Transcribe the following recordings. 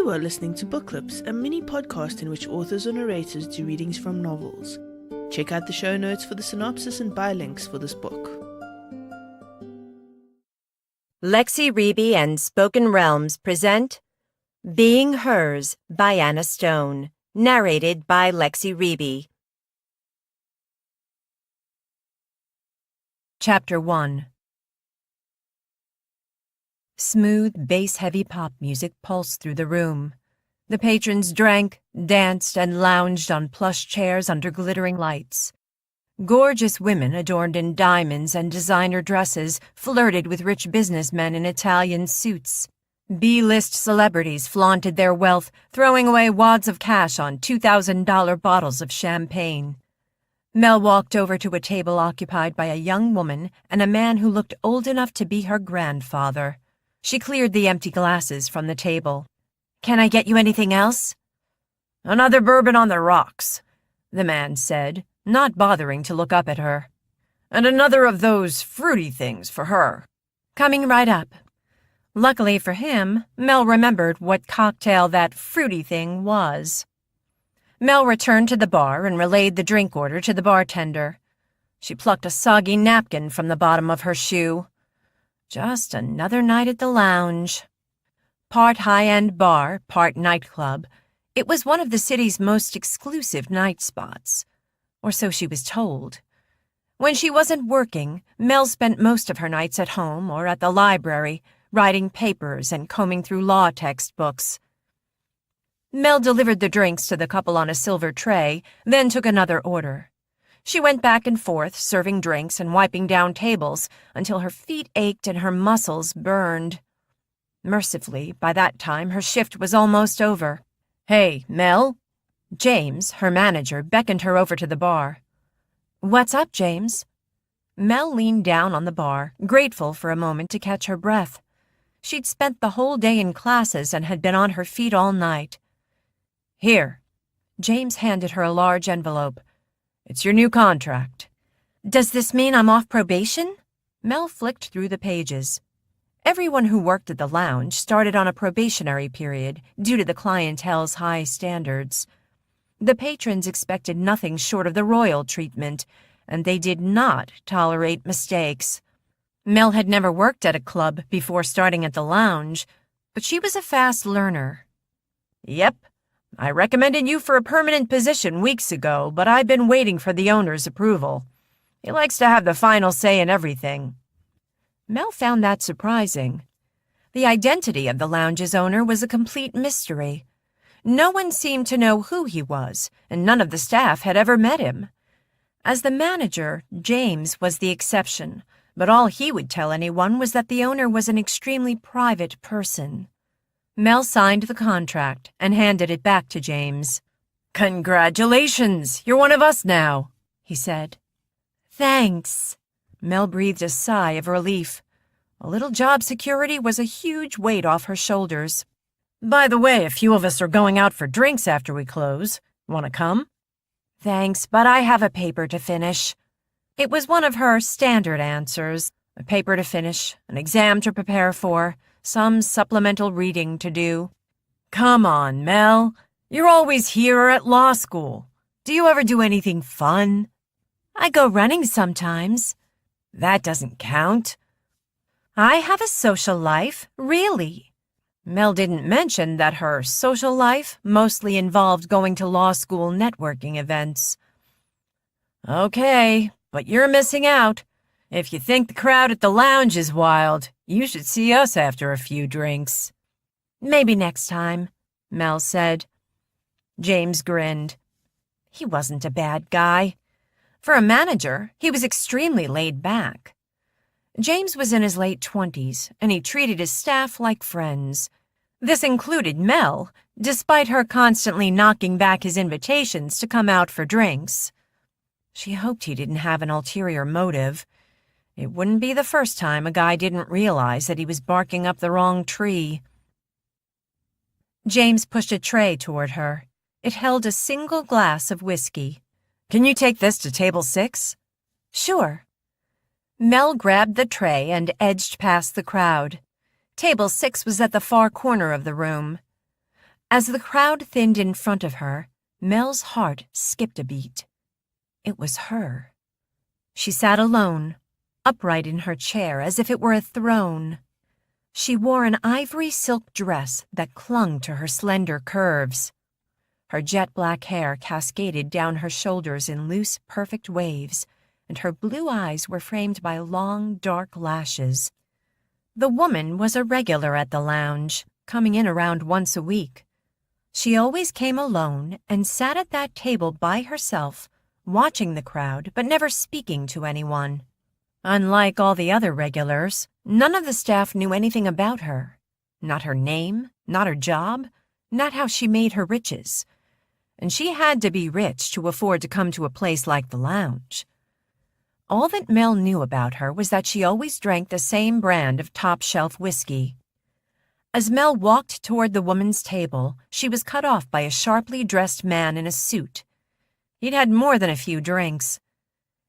You are listening to Book Clips, a mini podcast in which authors or narrators do readings from novels. Check out the show notes for the synopsis and buy links for this book. Lexy Rebe and Spoken Realms present Being Hers by Anna Stone, narrated by Lexy Rebe. Chapter 1. Smooth, bass-heavy pop music pulsed through the room. The patrons drank, danced, and lounged on plush chairs under glittering lights. Gorgeous women adorned in diamonds and designer dresses flirted with rich businessmen in Italian suits. B-list celebrities flaunted their wealth, throwing away wads of cash on $2,000 bottles of champagne. Mel walked over to a table occupied by a young woman and a man who looked old enough to be her grandfather. She cleared the empty glasses from the table. "Can I get you anything else?" "Another bourbon on the rocks," the man said, not bothering to look up at her. "And another of those fruity things for her." "Coming right up." Luckily for him, Mel remembered what cocktail that fruity thing was. Mel returned to the bar and relayed the drink order to the bartender. She plucked a soggy napkin from the bottom of her shoe. Just another night at the lounge. Part high-end bar, part nightclub, it was one of the city's most exclusive night spots. Or so she was told. When she wasn't working, Mel spent most of her nights at home or at the library, writing papers and combing through law textbooks. Mel delivered the drinks to the couple on a silver tray, then took another order. She went back and forth, serving drinks and wiping down tables until her feet ached and her muscles burned. Mercifully, by that time, her shift was almost over. "Hey, Mel?" James, her manager, beckoned her over to the bar. "What's up, James?" Mel leaned down on the bar, grateful for a moment to catch her breath. She'd spent the whole day in classes and had been on her feet all night. "Here." James handed her a large envelope. "It's your new contract." "Does this mean I'm off probation?" Mel flicked through the pages. Everyone who worked at the lounge started on a probationary period due to the clientele's high standards. The patrons expected nothing short of the royal treatment, and they did not tolerate mistakes. Mel had never worked at a club before starting at the lounge, but she was a fast learner. "Yep. I recommended you for a permanent position weeks ago, but I've been waiting for the owner's approval. He likes to have the final say in everything." Mel found that surprising. The identity of the lounge's owner was a complete mystery. No one seemed to know who he was, and none of the staff had ever met him. As the manager, James was the exception, but all he would tell anyone was that the owner was an extremely private person. Mel signed the contract and handed it back to James. "Congratulations! You're one of us now," he said. "Thanks." Mel breathed a sigh of relief. A little job security was a huge weight off her shoulders. "By the way, a few of us are going out for drinks after we close. Want to come?" "Thanks, but I have a paper to finish." It was one of her standard answers. A paper to finish, an exam to prepare for, some supplemental reading to do. "Come on, Mel. You're always here or at law school. Do you ever do anything fun?" "I go running sometimes." "That doesn't count." "I have a social life, really." Mel didn't mention that her social life mostly involved going to law school networking events. "Okay, but you're missing out. If you think the crowd at the lounge is wild, you should see us after a few drinks." "Maybe next time," Mel said. James grinned. He wasn't a bad guy. For a manager, he was extremely laid back. James was in his late 20s, and he treated his staff like friends. This included Mel, despite her constantly knocking back his invitations to come out for drinks. She hoped he didn't have an ulterior motive. It wouldn't be the first time a guy didn't realize that he was barking up the wrong tree. James pushed a tray toward her. It held a single glass of whiskey. "Can you take this to table 6? "Sure." Mel grabbed the tray and edged past the crowd. Table 6 was at the far corner of the room. As the crowd thinned in front of her, Mel's heart skipped a beat. It was her. She sat alone, upright in her chair as if it were a throne. She wore an ivory silk dress that clung to her slender curves. Her jet-black hair cascaded down her shoulders in loose, perfect waves, and her blue eyes were framed by long, dark lashes. The woman was a regular at the lounge, coming in around once a week. She always came alone and sat at that table by herself, watching the crowd but never speaking to anyone. Unlike all the other regulars, none of the staff knew anything about her. Not her name, not her job, not how she made her riches. And she had to be rich to afford to come to a place like the lounge. All that Mel knew about her was that she always drank the same brand of top-shelf whiskey. As Mel walked toward the woman's table, she was cut off by a sharply dressed man in a suit. He'd had more than a few drinks.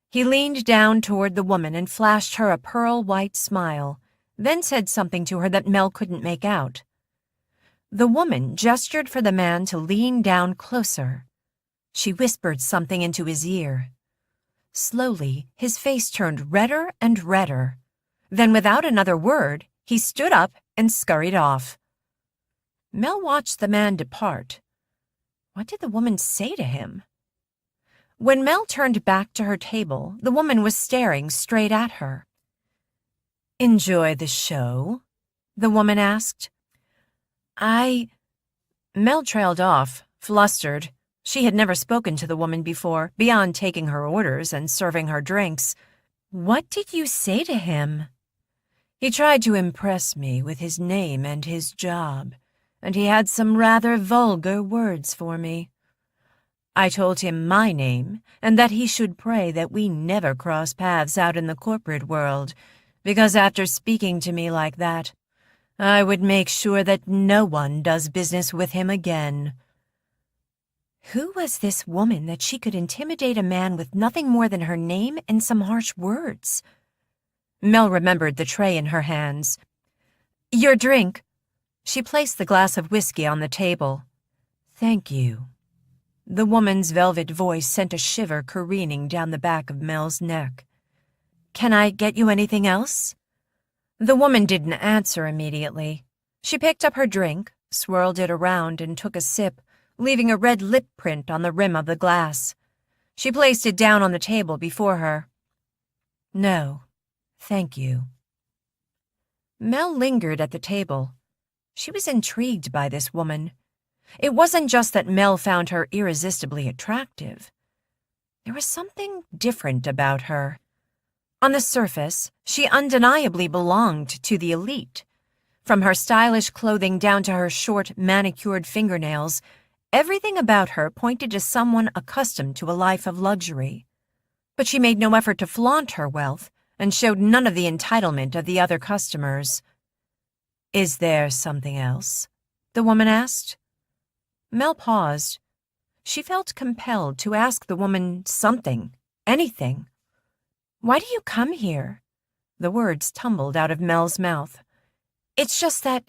He leaned down toward the woman and flashed her a pearl-white smile, then said something to her that Mel couldn't make out. The woman gestured for the man to lean down closer. She whispered something into his ear. Slowly, his face turned redder and redder. Then, without another word, he stood up and scurried off. Mel watched the man depart. What did the woman say to him? When Mel turned back to her table, the woman was staring straight at her. "Enjoy the show?" the woman asked. Mel trailed off, flustered. She had never spoken to the woman before, beyond taking her orders and serving her drinks. "What did you say to him?" "He tried to impress me with his name and his job, and he had some rather vulgar words for me. I told him my name and that he should pray that we never cross paths out in the corporate world, because after speaking to me like that, I would make sure that no one does business with him again." Who was this woman that she could intimidate a man with nothing more than her name and some harsh words? Mel remembered the tray in her hands. "Your drink." She placed the glass of whiskey on the table. "Thank you." The woman's velvet voice sent a shiver careening down the back of Mel's neck. "Can I get you anything else?" The woman didn't answer immediately. She picked up her drink, swirled it around, and took a sip, leaving a red lip print on the rim of the glass. She placed it down on the table before her. "No, thank you." Mel lingered at the table. She was intrigued by this woman. It wasn't just that Mel found her irresistibly attractive. There was something different about her. On the surface, she undeniably belonged to the elite. From her stylish clothing down to her short, manicured fingernails, everything about her pointed to someone accustomed to a life of luxury. But she made no effort to flaunt her wealth and showed none of the entitlement of the other customers. "Is there something else?" the woman asked. Mel paused. She felt compelled to ask the woman something, anything. "Why do you come here?" The words tumbled out of Mel's mouth. "It's just that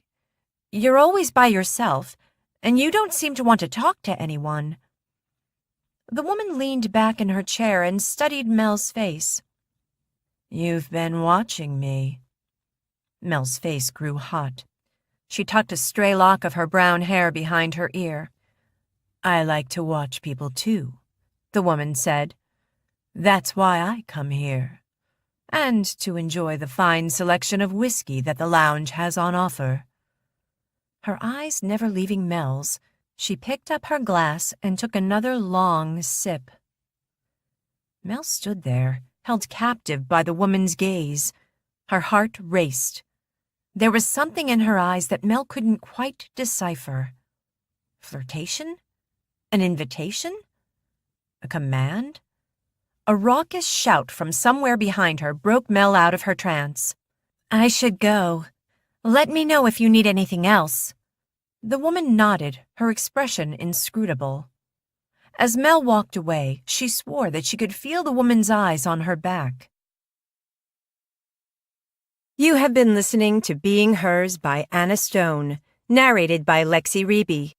you're always by yourself, and you don't seem to want to talk to anyone." The woman leaned back in her chair and studied Mel's face. "You've been watching me." Mel's face grew hot. She tucked a stray lock of her brown hair behind her ear. "I like to watch people too," the woman said. "That's why I come here. And to enjoy the fine selection of whiskey that the lounge has on offer." Her eyes never leaving Mel's, she picked up her glass and took another long sip. Mel stood there, held captive by the woman's gaze. Her heart raced. There was something in her eyes that Mel couldn't quite decipher. Flirtation? An invitation? A command? A raucous shout from somewhere behind her broke Mel out of her trance. "I should go. Let me know if you need anything else." The woman nodded, her expression inscrutable. As Mel walked away, she swore that she could feel the woman's eyes on her back. You have been listening to Being Hers by Anna Stone, narrated by Lexy Rebe.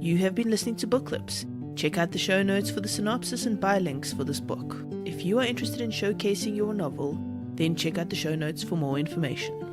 You have been listening to Book Clips. Check out the show notes for the synopsis and buy links for this book. If you are interested in showcasing your novel, then check out the show notes for more information.